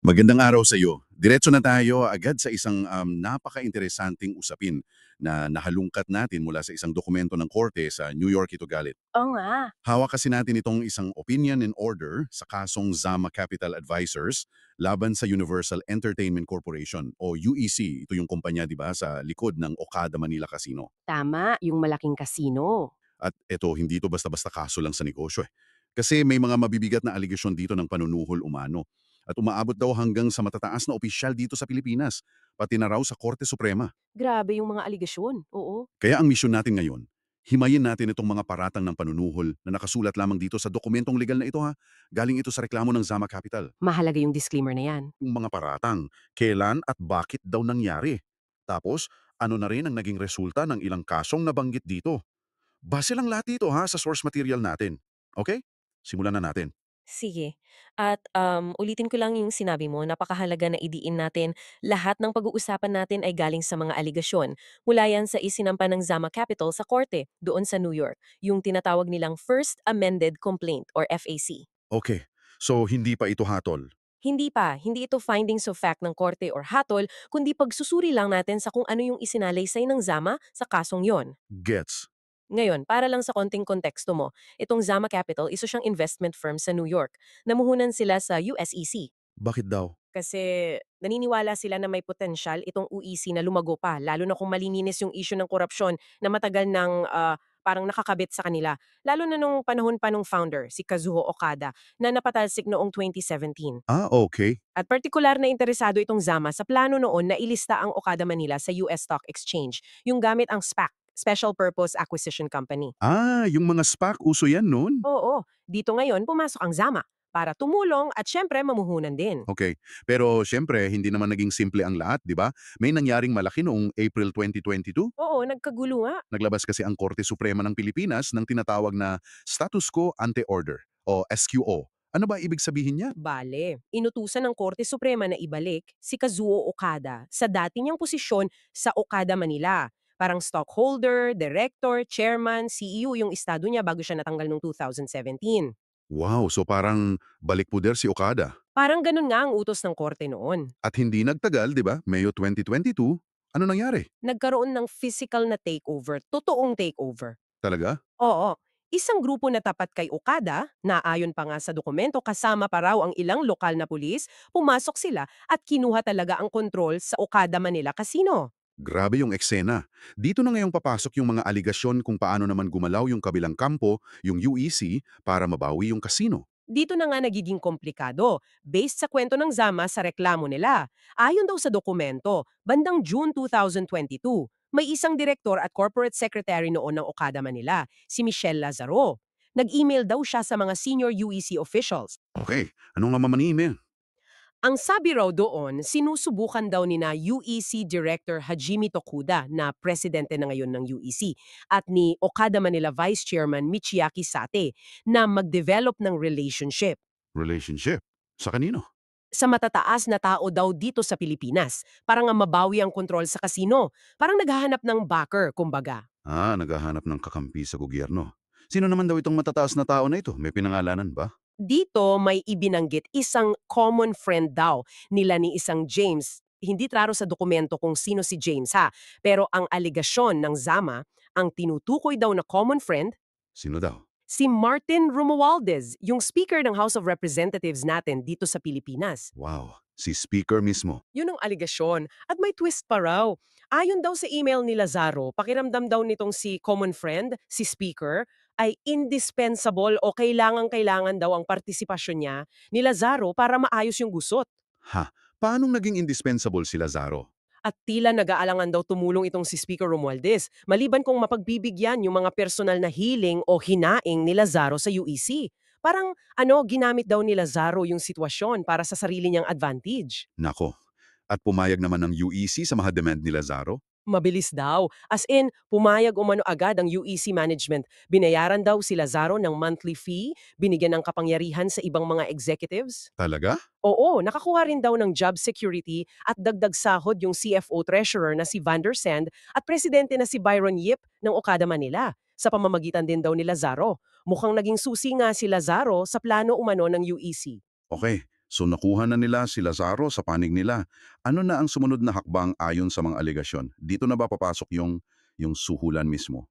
Magandang araw sa iyo. Diretso na tayo agad sa isang napaka-interesanting usapin na nahalungkat natin mula sa isang dokumento ng korte sa New York ito galit. Oo nga, Hawak kasi natin itong isang opinion and order sa kasong Zama Capital Advisors laban sa Universal Entertainment Corporation o UEC. Ito yung kumpanya, di ba, sa likod ng Okada Manila Casino. tama, yung malaking kasino. At ito, hindi ito basta-basta kaso lang sa negosyo. Kasi may mga mabibigat na aligasyon dito ng panunuhol umano. At umaabot daw hanggang sa matataas na opisyal dito sa Pilipinas, pati na raw sa Korte Suprema. Grabe yung mga aligasyon, oo. Kaya ang misyon natin ngayon, himayin natin itong mga paratang ng panunuhol na nakasulat lamang dito sa dokumentong legal na ito ha. Galing ito sa reklamo ng Zama Capital. Mahalaga yung disclaimer na yan. Yung mga paratang, kailan at bakit daw nangyari. Tapos, ano na rin ang naging resulta ng ilang kasong nabanggit dito. Base lang lahat dito ha sa source material natin. Okay? Simulan na natin. Sige. At ulitin ko lang yung sinabi mo, napakahalaga na idiin natin lahat ng pag-uusapan natin ay galing sa mga aligasyon. Mula yan sa isinampa ng Zama Capital sa korte, doon sa New York, yung tinatawag nilang First Amended Complaint or FAC. Okay. So, hindi pa ito hatol. Hindi ito findings of fact ng korte or hatol, kundi pagsusuri lang natin sa kung ano yung isinalaysay ng Zama sa kasong yon. Gets. Ngayon, para lang sa konting konteksto mo, itong Zama Capital, isa siyang investment firm sa New York. Namuhunan sila sa USEC. Bakit daw? Kasi naniniwala sila na may potensyal itong UEC na lumago pa, lalo na kung malininis yung issue ng korupsyon na matagal nang parang nakakabit sa kanila. Lalo na nung panahon pa nung founder, si Kazuo Okada, na napatalsik noong 2017. Okay. At partikular na interesado itong Zama sa plano noon na ilista ang Okada Manila sa US Stock Exchange, yung gamit ang SPAC, Special Purpose Acquisition Company. Yung mga SPAC, uso yan noon? Oo, dito ngayon pumasok ang Zama para tumulong at syempre mamuhunan din. Okay. Pero siyempre, hindi naman naging simple ang lahat, di ba? May nangyaring malaki noong April 2022. Oo, nagkagulo nga. Naglabas kasi ang Korte Suprema ng Pilipinas ng tinatawag na Status Quo Ante Order o SQO. Ano ba ibig sabihin niyan? Bale, inutusan ng Korte Suprema na ibalik si Kazuo Okada sa dati niyang posisyon sa Okada Manila. Parang stockholder, director, chairman, CEO yung estado niya bago siya natanggal noong 2017. Wow, so parang balik puder si Okada. Parang ganun nga ang utos ng korte noon. At hindi nagtagal, di ba? Mayo 2022, ano nangyari? Nagkaroon ng physical na takeover, totoong takeover. Talaga? Oo. Isang grupo na tapat kay Okada, na ayon pa nga sa dokumento kasama pa raw ang ilang lokal na pulis, pumasok sila at kinuha talaga ang kontrol sa Okada Manila Casino. Grabe yung eksena. Dito na ngayong papasok yung mga aligasyon kung paano naman gumalaw yung kabilang kampo, yung UEC, para mabawi yung kasino. Dito na nga nagiging komplikado, based sa kwento ng Zama sa reklamo nila. Ayon daw sa dokumento, bandang June 2022, may isang direktor at corporate secretary noon ng Okada Manila, si Michelle Lazaro. Nag-email daw siya sa mga senior UEC officials. Okay, ano nga mamanime? Ang sabi raw doon, sinusubukan daw ni na UEC Director Hajime Tokuda na presidente na ngayon ng UEC at ni Okada Manila Vice Chairman Michiaki Sate na mag-develop ng relationship Relationship? Sa kanino? sa matataas na tao daw dito sa Pilipinas para nga mabawi ang kontrol sa kasino. Parang naghahanap ng backer, kumbaga. Naghahanap ng kakampi sa gobyerno. Sino naman daw itong matataas na tao na ito? May pinangalanan ba? Dito may ibinanggit isang common friend daw nila ni isang James. Hindi klaro sa dokumento kung sino si James ha, pero ang aligasyon ng Zama, ang tinutukoy daw na common friend, Sino daw? si Martin Romualdez, yung speaker ng House of Representatives natin dito sa Pilipinas. Wow, si speaker mismo. Yun ang aligasyon. At may twist pa raw. Ayon daw sa email ni Lazaro, pakiramdam daw nitong si common friend, si speaker, ay indispensable o kailangan-kailangan daw ang partisipasyon niya ni Lazaro para maayos yung gusot. Ha? Paanong naging indispensable si Lazaro? At tila nag-aalangan daw tumulong itong si Speaker Romualdez, maliban kung mapagbibigyan yung mga personal na hiling o hinaing ni Lazaro sa UEC. Parang ginamit daw ni Lazaro yung sitwasyon para sa sarili niyang advantage. Nako. At pumayag naman ng UEC sa mga demand ni Lazaro? Mabilis daw. As in, pumayag umano agad ang UEC management. Binayaran daw si Lazaro ng monthly fee, binigyan ng kapangyarihan sa ibang mga executives. Talaga? Oo, nakakuha rin daw ng job security at dagdag sahod yung CFO treasurer na si Van der Sand at presidente na si Byron Yip ng Okada Manila. Sa pamamagitan din daw ni Lazaro. Mukhang naging susi nga si Lazaro sa plano umano ng UEC. Okay. So nakuha na nila si Lazaro sa panig nila. Ano na ang sumunod na hakbang ayon sa mga alegasyon? Dito na ba papasok yung suhulan mismo?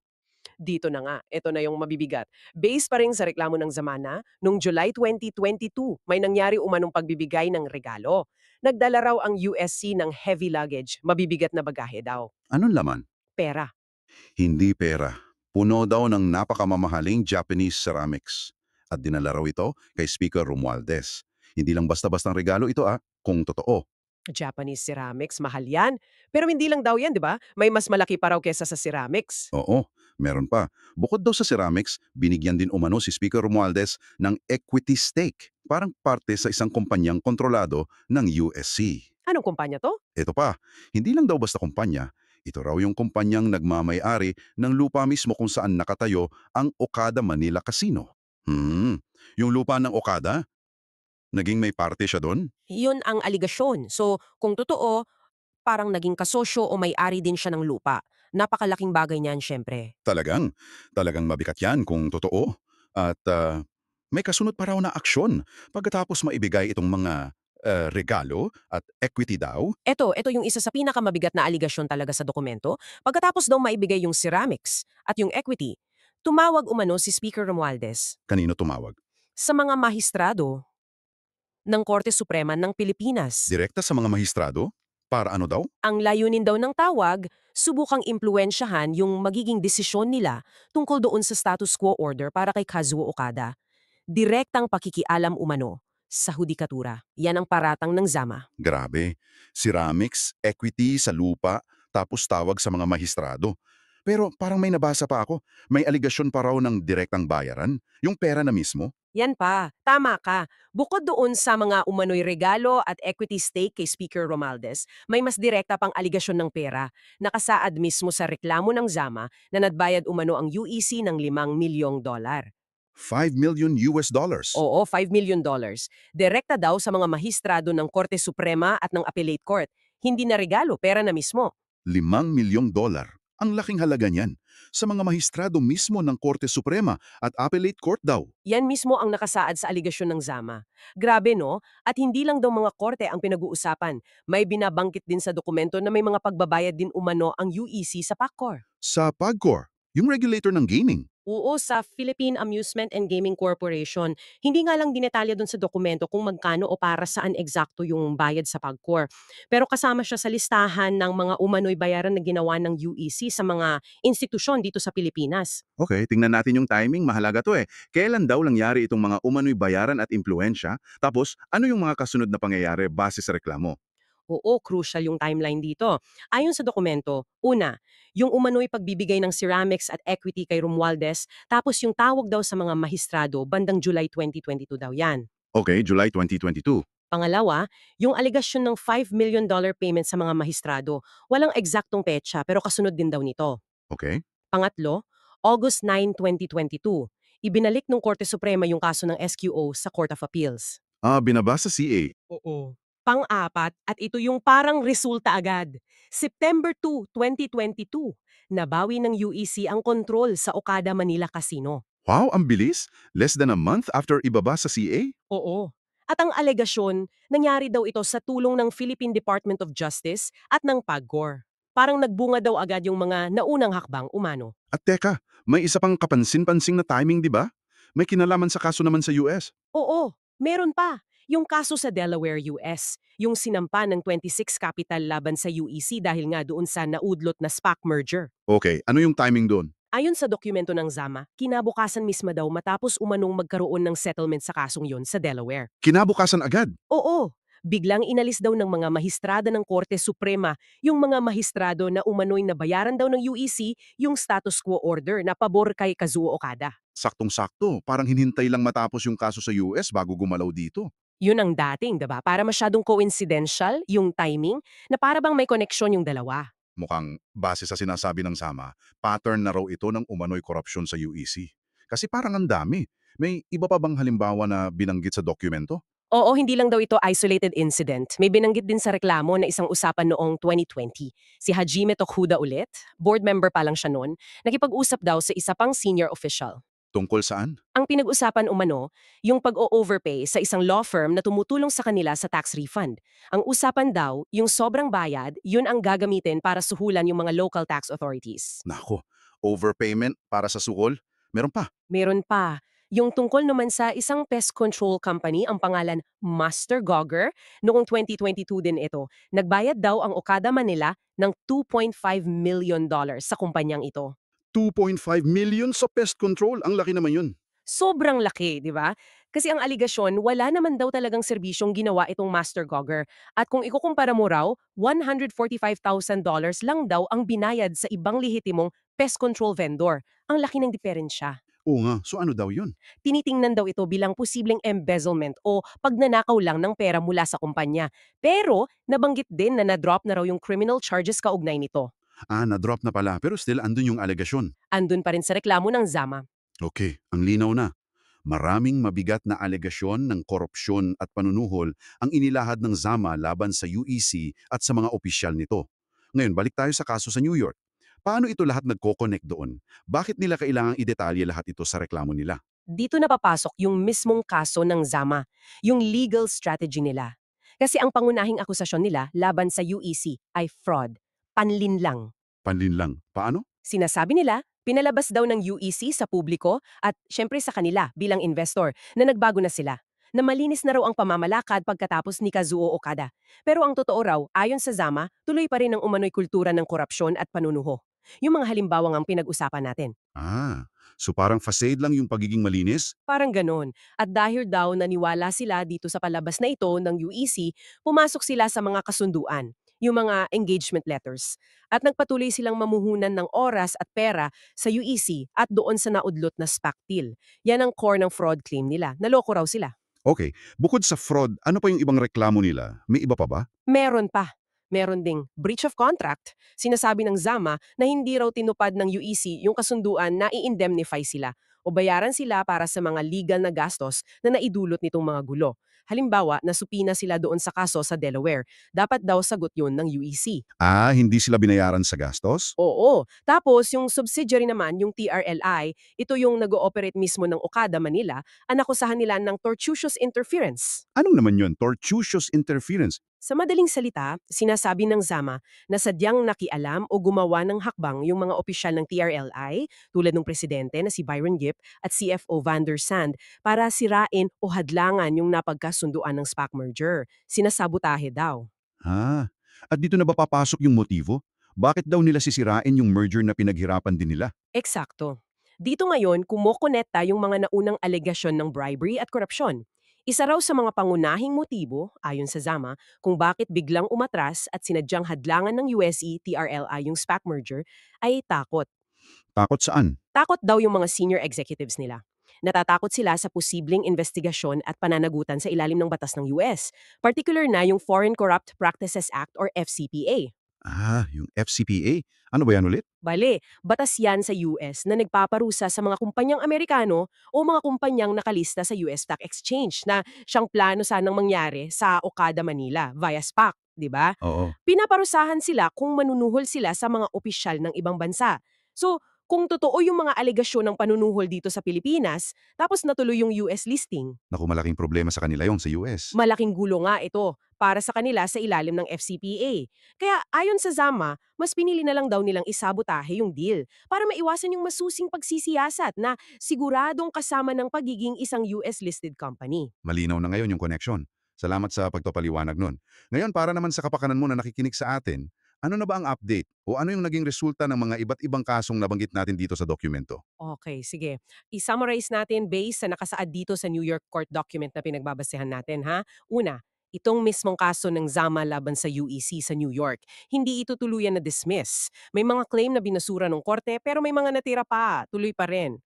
Dito na nga, ito na yung mabibigat. Based pa rin sa reklamo ng Zamana, noong July 2022, may nangyari umanong pagbibigay ng regalo. Nagdala raw ang USC ng heavy luggage, mabibigat na bagahe daw. Anong laman? Pera. Hindi pera. Puno daw ng napakamamahaling Japanese ceramics. At dinala raw ito kay Speaker Romualdez. Hindi lang basta-bastang regalo ito kung totoo. Japanese ceramics, mahal yan. Pero hindi lang daw yan, di ba? May mas malaki pa raw kesa sa ceramics. Oo, meron pa. Bukod daw sa ceramics, binigyan din umano si Speaker Romualdez ng equity stake, parang parte sa isang kumpanyang kontrolado ng USC. Anong kumpanya to? Ito pa, hindi lang daw basta kumpanya, ito raw yung kumpanyang nagmamay-ari ng lupa mismo kung saan nakatayo ang Okada Manila Casino. Yung lupa ng Okada, naging may parte siya doon? Yun ang aligasyon. So, kung totoo, parang naging kasosyo o may-ari din siya ng lupa. Napakalaking bagay niyan, syempre. Talagang mabigat yan kung totoo. At may kasunod pa raw na aksyon pagkatapos maibigay itong mga regalo at equity daw. Ito yung isa sa pinakamabigat na aligasyon talaga sa dokumento. Pagkatapos daw maibigay yung ceramics at yung equity, tumawag umano si Speaker Romualdez Kanino tumawag? sa mga mahistrado ng Korte Suprema ng Pilipinas. Direkta sa mga mahistrado? Para ano daw? Ang layunin daw ng tawag, subukang impluensyahan yung magiging desisyon nila tungkol doon sa status quo order para kay Kazuo Okada. Direktang pakikialam umano sa hudikatura. Yan ang paratang ng Zama. Grabe. Ceramics, equity sa lupa, tapos tawag sa mga mahistrado. Pero parang may nabasa pa ako, may aligasyon pa raw ng direktang bayaran, yung pera na mismo. Yan pa, tama ka. Bukod doon sa mga umano'y regalo at equity stake kay Speaker Romualdez, may mas direkta pang aligasyon ng pera. Nakasaad mismo sa reklamo ng Zama na nadbayad umano ang UEC ng $5 milyong. 5 million US dollars. Oo, $5 million. Direkta daw sa mga mahistrado ng Korte Suprema at ng Appellate Court. Hindi na regalo, pera na mismo. $5 milyong. Ang laking halaga niyan. Sa mga mahistrado mismo ng Korte Suprema at Appellate Court daw. Yan mismo ang nakasaad sa aligasyon ng Zama. Grabe no? At hindi lang daw mga korte ang pinag-uusapan. May binabangkit din sa dokumento na may mga pagbabayad din umano ang UEC sa PACCOR. Sa PAGCOR, yung regulator ng gaming. Oo, sa Philippine Amusement and Gaming Corporation. Hindi nga lang dinetalya dun sa dokumento kung magkano o para saan eksakto yung bayad sa PAGCOR. Pero kasama siya sa listahan ng mga umano'y bayaran na ginawa ng UEC sa mga institusyon dito sa Pilipinas. Okay, tingnan natin yung timing. Mahalaga to eh. Kailan daw nangyari itong mga umano'y bayaran at impluensya? Tapos, ano yung mga kasunod na pangyayari base sa reklamo? Oo, crucial yung timeline dito. Ayon sa dokumento, una, yung umano'y pagbibigay ng ceramics at equity kay Romualdez, tapos yung tawag daw sa mga mahistrado bandang July 2022 daw yan. Okay, July 2022. Pangalawa, yung alegasyon ng $5 million payment sa mga mahistrado. Walang eksaktong petsa pero kasunod din daw nito. Okay. Pangatlo, August 9, 2022. Ibinalik ng Korte Suprema yung kaso ng SQO sa Court of Appeals. Binaba sa CA. Oo. Pang-apat, at ito yung parang resulta agad. September 2, 2022, nabawi ng UEC ang kontrol sa Okada Manila Casino. Wow, ang bilis! Less than a month after ibaba sa CA? Oo. At ang alegasyon, nangyari daw ito sa tulong ng Philippine Department of Justice at ng PAGCOR. Parang nagbunga daw agad yung mga naunang hakbang umano. At teka, may isa pang kapansin-pansing na timing, di ba? May kinalaman sa kaso naman sa US. Oo, meron pa. Yung kaso sa Delaware, US, yung sinampa ng 26 Capital laban sa UEC dahil nga doon sa naudlot na SPAC merger. Okay, ano yung timing doon? Ayon sa dokumento ng Zama, kinabukasan mismo daw matapos umanong magkaroon ng settlement sa kasong yon sa Delaware. Kinabukasan agad. Oo, biglang inalis daw ng mga mahistrada ng Korte Suprema yung mga mahistrado na umano'y nabayaran daw ng UEC yung status quo order na pabor kay Kazuo Okada. Saktong-sakto, parang hinintay lang matapos yung kaso sa US bago gumalaw dito. Yun ang dating, diba? Para masyadong coincidental yung timing na para bang may koneksyon yung dalawa. Mukhang base sa sinasabi ng Sama, pattern na raw ito ng umano'y korupsyon sa UEC. Kasi parang ang dami. May iba pa bang halimbawa na binanggit sa dokumento? Oo, hindi lang daw ito isolated incident. May binanggit din sa reklamo na isang usapan noong 2020. Si Hajime Tokuda ulit, board member pa lang siya noon, nakipag-usap daw sa isa pang senior official. Tungkol saan? Ang pinag-usapan umano, yung pag-o-overpay sa isang law firm na tumutulong sa kanila sa tax refund. Ang usapan daw, yung sobrang bayad, yun ang gagamitin para suhulan yung mga local tax authorities. Nako, overpayment para sa sukol? Meron pa. Meron pa, yung tungkol naman sa isang pest control company ang pangalan Master Gogger, noong 2022 din ito. Nagbayad daw ang Okada Manila ng $2.5 million sa kumpanyang ito. 2.5 million sa pest control. Ang laki naman yun. Sobrang laki, di ba? Kasi ang aligasyon, wala naman daw talagang serbisyong ginawa itong Master Gogger. At kung ikukumpara mo raw, $145,000 lang daw ang binayad sa ibang lehitimong pest control vendor. Ang laki ng diferensya. Oo nga, so ano daw yun? Tinitingnan daw ito bilang posibleng embezzlement o pagnanakaw lang ng pera mula sa kumpanya. Pero nabanggit din na na-drop na raw yung criminal charges kaugnay nito. Na-drop na pala, pero still andun yung alegasyon. Andun pa rin sa reklamo ng Zama. Okay, ang linaw na. Maraming mabigat na alegasyon ng korupsyon at panunuhol ang inilahad ng Zama laban sa UEC at sa mga opisyal nito. Ngayon, balik tayo sa kaso sa New York. Paano ito lahat nagko-connect doon? Bakit nila kailangang idetalye lahat ito sa reklamo nila? Dito na papasok yung mismong kaso ng Zama, yung legal strategy nila. Kasi ang pangunahing akusasyon nila laban sa UEC ay fraud, panlinlang. Panlin lang. Paano? Sinasabi nila, pinalabas daw ng UEC sa publiko at syempre sa kanila bilang investor na nagbago na sila. Na malinis na raw ang pamamalakad pagkatapos ni Kazuo Okada. Pero ang totoo raw, ayon sa Zama, tuloy pa rin ang umano'y kultura ng korupsyon at panunuho. Yung mga halimbawang ang pinag-usapan natin. So parang facade lang yung pagiging malinis? Parang ganon. At dahil daw naniwala sila dito sa palabas na ito ng UEC, pumasok sila sa mga kasunduan, yung mga engagement letters. At nagpatuloy silang mamuhunan ng oras at pera sa UEC at doon sa naudlot na SPAC deal. Yan ang core ng fraud claim nila. Naloko raw sila. Okay, bukod sa fraud, ano pa yung ibang reklamo nila? May iba pa ba? Meron pa. Meron ding breach of contract. Sinasabi ng Zama na hindi raw tinupad ng UEC yung kasunduan na i-indemnify sila o bayaran sila para sa mga legal na gastos na naidulot nitong mga gulo. Halimbawa, nasupina sila doon sa kaso sa Delaware. Dapat daw sagot yun ng UEC. Hindi sila binayaran sa gastos? Oo. Tapos, yung subsidiary naman, yung TRLI, ito yung nag-ooperate mismo ng Okada Manila, ang nakusahan nila ng tortious interference. Anong naman yun? Tortious interference? Sa madaling salita, sinasabi ng Zama na sadyang nakialam o gumawa ng hakbang yung mga opisyal ng TRLI, tulad ng presidente na si Byron Gipp at CFO Van der Sand, para sirain o hadlangan yung napagkasunduan ng SPAC merger. Sinasabotahe daw. At dito na ba papasok yung motibo? Bakit daw nila sisirain yung merger na pinaghirapan din nila? Eksakto. Dito ngayon, kumokonekta yung mga naunang alegasyon ng bribery at korupsyon. Isa raw sa mga pangunahing motibo, ayon sa Zama, kung bakit biglang umatras at sinadyang hadlangan ng USE TRLI yung SPAC merger, ay takot. Takot saan? Takot daw yung mga senior executives nila. Natatakot sila sa posibleng investigasyon at pananagutan sa ilalim ng batas ng US, particular na yung Foreign Corrupt Practices Act or FCPA. Yung FCPA? Ano ba yan ulit? Bale, batas yan sa US na nagpaparusa sa mga kumpanyang Amerikano o mga kumpanyang nakalista sa US Stock Exchange na siyang plano sanang mangyari sa Okada, Manila via SPAC, di ba? Oo. Pinaparusahan sila kung manunuhol sila sa mga opisyal ng ibang bansa. So, kung totoo yung mga alegasyon ng panunuhol dito sa Pilipinas, tapos natuloy yung US listing, Naku, malaking problema sa kanila yon sa US. malaking gulo nga ito para sa kanila sa ilalim ng FCPA. Kaya ayon sa Zama, mas pinili na lang daw nilang isabotahe yung deal para maiwasan yung masusing pagsisiyasat na siguradong kasama ng pagiging isang US-listed company. Malinaw na ngayon yung connection. Salamat sa pagpapaliwanag nun. Ngayon, para naman sa kapakanan mo na nakikinig sa atin, ano na ba ang update o ano yung naging resulta ng mga iba't ibang kasong nabanggit natin dito sa dokumento? Okay, sige. I-summarize natin based sa nakasaad dito sa New York court document na pinagbabasehan natin, ha? Una, itong mismong kaso ng Zama laban sa UEC sa New York, hindi ito tuluyan na dismiss. May mga claim na binasura ng korte pero may mga natira pa, tuloy pa rin.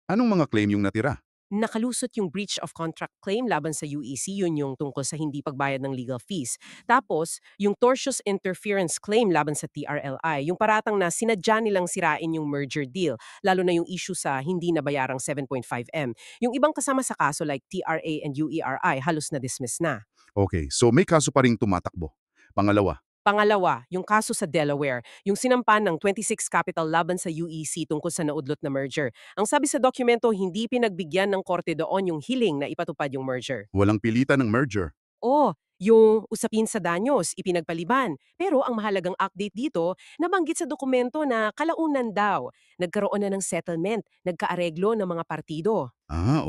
Anong mga claim yung natira? Nakalusot yung breach of contract claim laban sa UEC, yun yung tungkol sa hindi pagbayad ng legal fees. Tapos, yung tortious interference claim laban sa TRLI, yung paratang na sinadya nilang sirain yung merger deal, lalo na yung issue sa hindi nabayarang 7.5M. Yung ibang kasama sa kaso like TRA and UERI, halos na dismiss na. Okay, so may kaso pa ring tumatakbo. Pangalawa, Pangalawa, yung kaso sa Delaware, yung sinampan ng 26 Capital laban sa UEC tungkol sa naudlot na merger. Ang sabi sa dokumento, hindi pinagbigyan ng korte doon yung hiling na ipatupad yung merger. Walang pilitan ng merger. O, yung usapin sa danyos, ipinagpaliban. Pero ang mahalagang update dito, nabanggit sa dokumento na kalaunan daw, nagkaroon na ng settlement, nagkaareglo ng mga partido.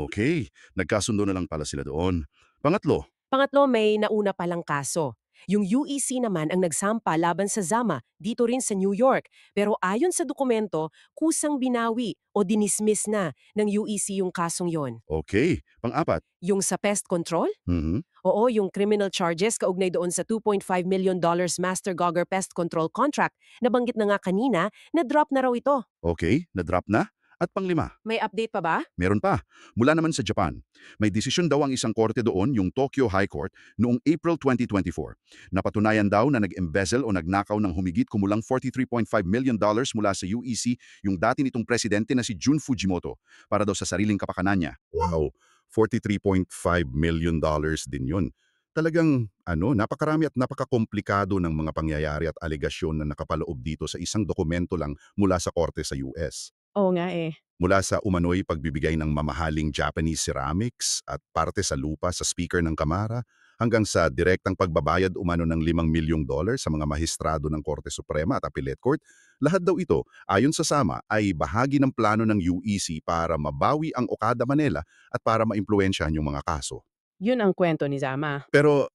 Okay. Nagkasundo na lang pala sila doon. Pangatlo, Pangatlo, may nauna palang kaso. Yung UEC naman ang nagsampa laban sa Zama dito rin sa New York. Pero ayon sa dokumento, kusang binawi o dinismiss na ng UEC yung kasong yon. okay. Pang-apat, Yung sa pest control? mhm, Oo, yung criminal charges kaugnay doon sa $2.5 million Master Gogger Pest Control Contract. Nabanggit na nga kanina, na-drop na raw ito. okay, na-drop na. At panglima, May update pa ba? meron pa. Mula naman sa Japan, may desisyon daw ang isang korte doon, yung Tokyo High Court, noong April 2024. Napatunayan daw na nag-embezzle o nagnakaw ng humigit kumulang $43.5 million mula sa UEC yung dati nitong presidente na si Jun Fujimoto para daw sa sariling kapakanan niya. Wow, $43.5 million din yun. Talagang napakarami at napakakomplikado ng mga pangyayari at alegasyon na nakapaloob dito sa isang dokumento lang mula sa korte sa US. Oo nga eh. Mula sa umano'y pagbibigay ng mamahaling Japanese ceramics at parte sa lupa sa speaker ng Kamara, hanggang sa direktang pagbabayad umano ng $5 milyong sa mga mahistrado ng Korte Suprema at Appellate Court, lahat daw ito, ayon sa Sama, ay bahagi ng plano ng UEC para mabawi ang Okada Manila at para maimpluwensyahan yung mga kaso. Yun ang kwento ni Zama. Pero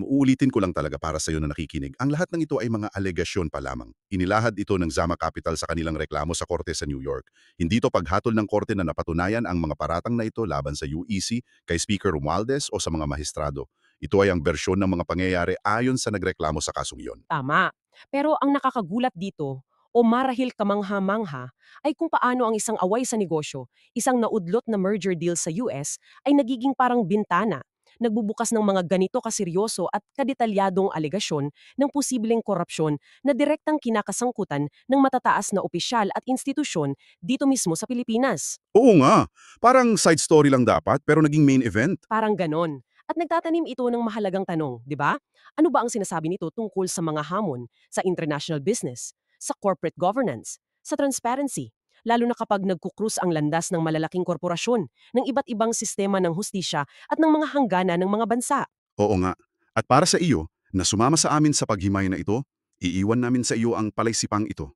uulitin ko lang talaga para sa iyo na nakikinig, ang lahat ng ito ay mga alegasyon pa lamang. Inilahad ito ng Zama Capital sa kanilang reklamo sa korte sa New York. Hindi ito paghatol ng korte na napatunayan ang mga paratang na ito laban sa UEC, kay Speaker Romualdez o sa mga mahistrado. Ito ay ang bersyon ng mga pangyayari ayon sa nagreklamo sa kasong iyon. Tama. Pero ang nakakagulat dito, o marahil kamangha-mangha, ay kung paano ang isang away sa negosyo, isang naudlot na merger deal sa US, ay nagiging parang bintana, nagbubukas ng mga ganito kaseryoso at kadetalyadong alegasyon ng posibleng korupsyon na direktang kinakasangkutan ng matataas na opisyal at institusyon dito mismo sa Pilipinas. Oo nga, parang side story lang dapat pero naging main event. Parang ganon. At nagtatanim ito ng mahalagang tanong, di ba? Ano ba ang sinasabi nito tungkol sa mga hamon sa international business, sa corporate governance, sa transparency, lalo na kapag nagkukrus ang landas ng malalaking korporasyon, ng iba't ibang sistema ng hustisya at ng mga hanggana ng mga bansa? Oo nga. At para sa iyo, na sumama sa amin sa paghimay na ito, iiwan namin sa iyo ang palaysipang ito.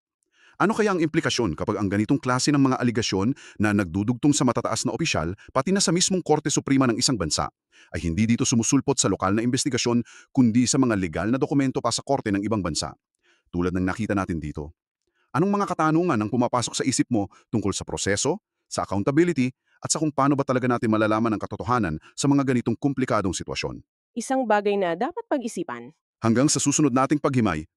Ano kaya ang implikasyon kapag ang ganitong klase ng mga aligasyon na nagdudugtong sa matataas na opisyal, pati na sa mismong Korte Suprema ng isang bansa, ay hindi dito sumusulpot sa lokal na investigasyon kundi sa mga legal na dokumento pa sa korte ng ibang bansa? Tulad ng nakita natin dito. Anong mga katanungan ang pumapasok sa isip mo tungkol sa proseso, sa accountability, at sa kung paano ba talaga natin malalaman ang katotohanan sa mga ganitong komplikadong sitwasyon? Isang bagay na dapat pag-isipan. Hanggang sa susunod nating paghimay,